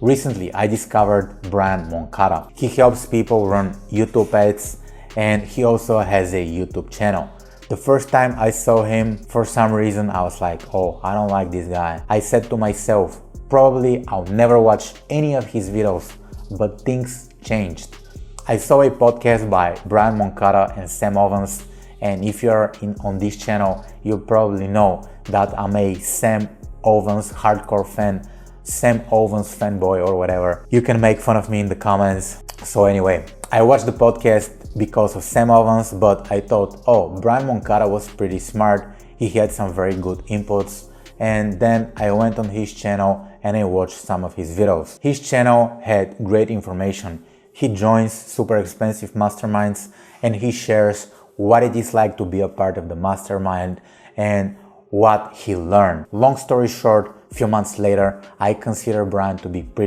Recently, I discovered brand Moncada. He helps people run YouTube ads and he also has a YouTube channel. The first time I saw him, for some reason I was like, oh, I don't like this guy. I said to myself, probably I'll never watch any of his videos, but things changed. I saw a podcast by Brian Moncada and Sam Ovens, and if you're on this channel, you probably know that I'm a Sam Ovens hardcore fan, Sam Ovens fanboy or whatever. You can make fun of me in the comments. So anyway, I watched the podcast because of Sam Ovens, but I thought, oh, Brian Moncada was pretty smart. He had some very good inputs. And then I went on his channel and I watched some of his videos. His channel had great information. He joins super expensive masterminds and he shares what it is like to be a part of the mastermind and what he learned. Long story short, a few months later, I consider Brian to be pretty